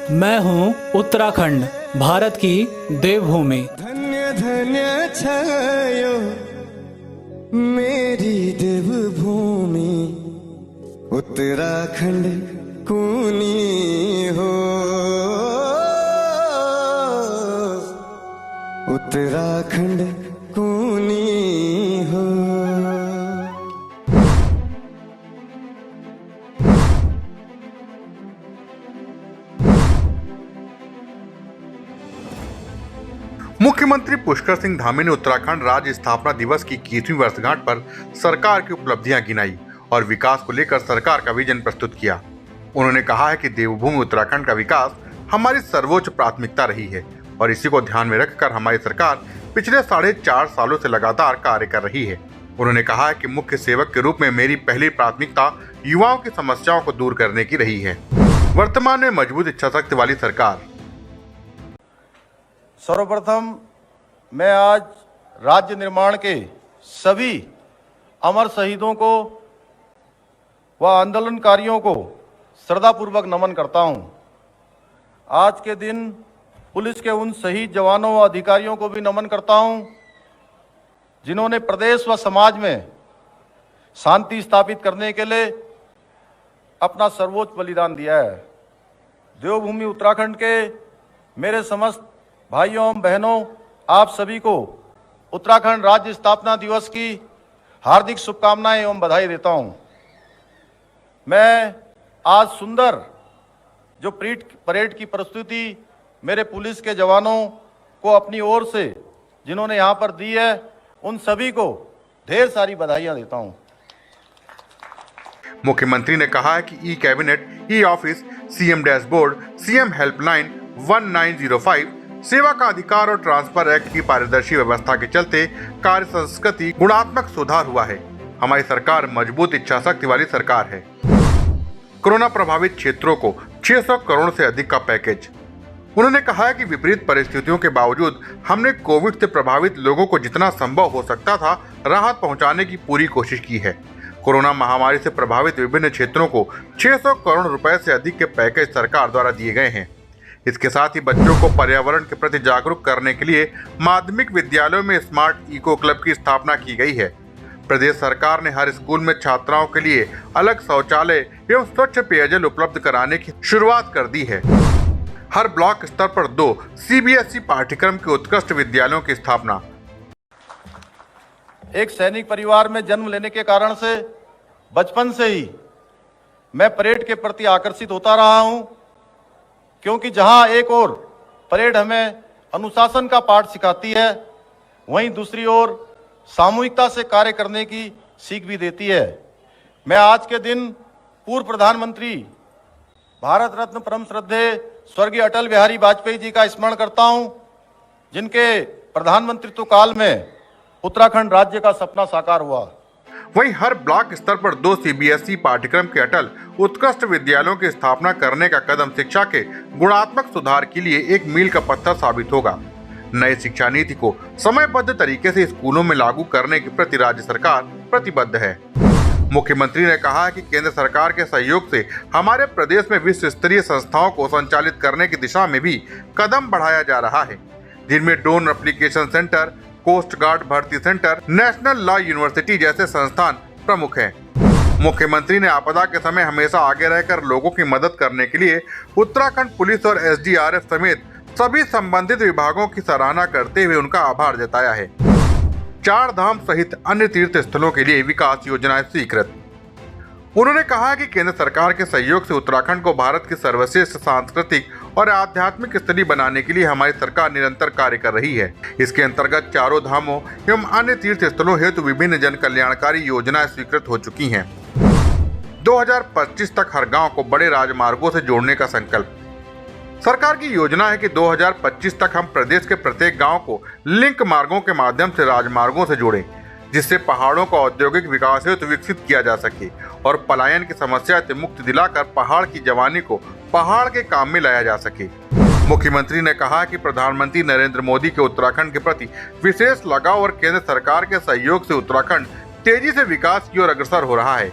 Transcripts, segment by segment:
मैं हूँ उत्तराखंड, भारत की देवभूमि। धन्य धन्य छायो मेरी देवभूमि, उत्तराखंड कूनी हो, उत्तराखंड कूनी हो। मुख्यमंत्री पुष्कर सिंह धामी ने उत्तराखंड राज्य स्थापना दिवस की 21वीं वर्षगांठ पर सरकार की उपलब्धियां गिनाई और विकास को लेकर सरकार का विजन प्रस्तुत किया। उन्होंने कहा है कि देवभूमि उत्तराखंड का विकास हमारी सर्वोच्च प्राथमिकता रही है और इसी को ध्यान में रखकर हमारी सरकार पिछले 4.5 सालों से लगातार कार्य कर रही है। उन्होंने कहा है कि मुख्य सेवक के रूप में मेरी पहली प्राथमिकता युवाओं की समस्याओं को दूर करने की रही है। वर्तमान में मजबूत इच्छाशक्ति वाली सरकार। सर्वप्रथम मैं आज राज्य निर्माण के सभी अमर शहीदों को व आंदोलनकारियों को श्रद्धापूर्वक नमन करता हूं। आज के दिन पुलिस के उन शहीद जवानों व अधिकारियों को भी नमन करता हूं जिन्होंने प्रदेश व समाज में शांति स्थापित करने के लिए अपना सर्वोच्च बलिदान दिया है। देवभूमि उत्तराखंड के मेरे समस्त भाइयों एवं बहनों, आप सभी को उत्तराखंड राज्य स्थापना दिवस की हार्दिक शुभकामनाएं एवं बधाई देता हूं। मैं आज सुंदर जो परेड की प्रस्तुति मेरे पुलिस के जवानों को अपनी ओर से जिन्होंने यहां पर दी है, उन सभी को ढेर सारी बधाइयां देता हूं। मुख्यमंत्री ने कहा है कि e cabinet, e office, CM dashboard, CM helpline 1905, सेवा का अधिकार और ट्रांसफर एक्ट की पारदर्शी व्यवस्था के चलते कार्य संस्कृति गुणात्मक सुधार हुआ है। हमारी सरकार मजबूत इच्छाशक्ति वाली सरकार है। कोरोना प्रभावित क्षेत्रों को 600 करोड़ से अधिक का पैकेज। उन्होंने कहा है कि विपरीत परिस्थितियों के बावजूद हमने कोविड से प्रभावित लोगों को जितना संभव हो सकता था राहत पहुंचाने की पूरी कोशिश की है। कोरोना महामारी से प्रभावित विभिन्न क्षेत्रों को 600 करोड़ रुपए से अधिक के पैकेज सरकार द्वारा दिए गए हैं। इसके साथ ही बच्चों को पर्यावरण के प्रति जागरूक करने के लिए माध्यमिक विद्यालयों में स्मार्ट इको क्लब की स्थापना की गई है। प्रदेश सरकार ने हर स्कूल में छात्राओं के लिए अलग शौचालय एवं स्वच्छ पेयजल उपलब्ध कराने की शुरुआत कर दी है। हर ब्लॉक स्तर पर 2 सीबीएसई पाठ्यक्रम के उत्कृष्ट विद्यालयों की स्थापना। एक सैनिक परिवार में जन्म लेने के कारण से बचपन से ही मैं परेड के प्रति आकर्षित होता रहा हूं, क्योंकि जहां एक ओर परेड हमें अनुशासन का पाठ सिखाती है, वहीं दूसरी ओर सामूहिकता से कार्य करने की सीख भी देती है। मैं आज के दिन पूर्व प्रधानमंत्री भारत रत्न परम श्रद्धेय स्वर्गीय अटल बिहारी वाजपेयी जी का स्मरण करता हूं, जिनके प्रधानमंत्रित्व काल में उत्तराखंड राज्य का सपना साकार हुआ। वहीं हर ब्लॉक स्तर पर 2 सीबीएसई पाठ्यक्रम के अटल उत्कृष्ट विद्यालयों की स्थापना करने का कदम शिक्षा के गुणात्मक सुधार के लिए एक मील का पत्थर साबित होगा। नई शिक्षा नीति को समयबद्ध तरीके से स्कूलों में लागू करने के प्रति राज्य सरकार प्रतिबद्ध है। मुख्यमंत्री ने कहा है कि केंद्र सरकार के सहयोग से हमारे प्रदेश में विश्व स्तरीय संस्थाओं को संचालित करने की दिशा में भी कदम बढ़ाया जा रहा है, जिनमें drone application centre, coast guard भर्ती सेंटर, नेशनल लॉ यूनिवर्सिटी जैसे संस्थान प्रमुख हैं। मुख्यमंत्री ने आपदा के समय हमेशा आगे रहकर लोगों की मदद करने के लिए उत्तराखंड पुलिस और एसडीआरएफ समेत सभी संबंधित विभागों की सराहना करते हुए उनका आभार जताया है। 4 धाम सहित अन्य तीर्थ स्थलों के लिए विकास योजनाएं स्वीकृत। उन्होंने कहा कि केंद्र सरकार के सहयोग से उत्तराखंड को भारत की सर्वश्रेष्ठ सांस्कृतिक और आध्यात्मिक स्थली बनाने के लिए हमारी सरकार निरंतर कार्य कर रही है। इसके अंतर्गत 4 धामों एवं अन्य तीर्थ स्थलों हेतु विभिन्न जन कल्याणकारी योजनाएं स्वीकृत हो चुकी हैं। 2025 तक हर गांव को बड़े राजमार्गों से जोड़ने का संकल्प। सरकार की योजना है कि 2025 तक हम प्रदेश के प्रत्येक गांव को लिंक मार्गों के माध्यम से राजमार्गों से जोड़ें, जिससे पहाड़ों को औद्योगिक विकास हेतु विकसित किया जा सके और पलायन की समस्या से मुक्ति दिलाकर पहाड़ की जवानी को पहाड़ के काम में लाया जा सके। मुख्यमंत्री ने कहा कि प्रधानमंत्री नरेंद्र मोदी के उत्तराखंड के प्रति विशेष लगाव और केंद्र सरकार के सहयोग से उत्तराखंड तेजी से विकास की ओर अग्रसर हो रहा है।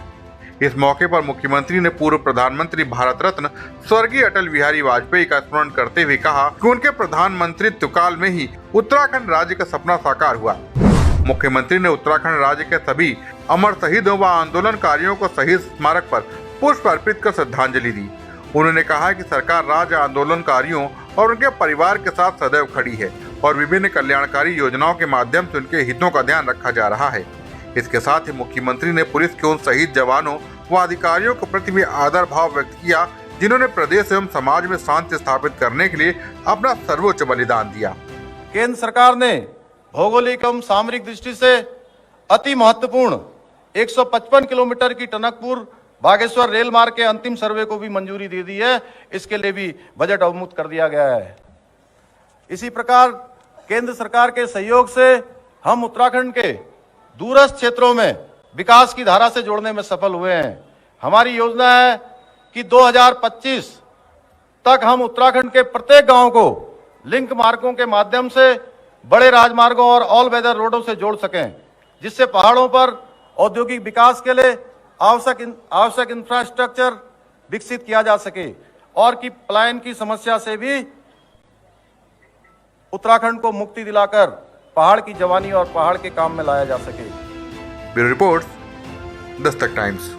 इस मौके पर मुख्यमंत्री ने पूर्व प्रधानमंत्री भारत रत्न स्वर्गीय अटल बिहारी वाजपेयी का स्मरण करते हुए कहा कि उनके प्रधानमंत्रित्व काल में ही उत्तराखंड राज्य का सपना साकार हुआ। मुख्यमंत्री ने उत्तराखंड राज्य के सभी अमर शहीदों व आंदोलनकारियों को शहीद स्मारक पर पुष्प अर्पित कर श्रद्धांजलि दी। उन्होंने कहा कि सरकार राज्य आंदोलनकारियों और उनके परिवार के साथ सदैव खड़ी है और विभिन्न कल्याणकारी योजनाओं के माध्यम से उनके हितों का ध्यान रखा जा रहा है। इसके साथ ही मुख्यमंत्री ने पुलिस के उन शहीद जवानों व अधिकारियों के प्रति भी आदर भाव व्यक्त किया जिन्होंने प्रदेश एवं समाज में शांति स्थापित करने के लिए अपना सर्वोच्च बलिदान दिया। केंद्र सरकार ने भौगोलिक एवं सामरिक दृष्टि से अति महत्वपूर्ण 155 किलोमीटर की टनकपुर बागेश्वर रेल मार्ग के अंतिम सर्वे को भी मंजूरी दे दी है। इसके लिए भी बजट अवमुक्त कर दिया गया है। इसी प्रकार केंद्र सरकार के सहयोग से हम उत्तराखंड के दूरस्थ क्षेत्रों में विकास की धारा से जोड़ने में सफल हुए हैं। हमारी योजना है कि 2025 तक हम उत्तराखंड के प्रत्येक गांव को लिंक मार्गों के माध्यम से बड़े राजमार्गों और ऑल वेदर रोडों से जोड़ सकें, जिससे पहाड़ों पर औद्योगिक विकास के लिए आवश्यक इंफ्रास्ट्रक्चर विकसित किया जा सके और कि पलायन की समस्या से भी उत्तराखंड को मुक्ति दिलाकर पहाड़ की जवानी और पहाड़ के काम में लाया जा सके। Bureau report, Dastak times.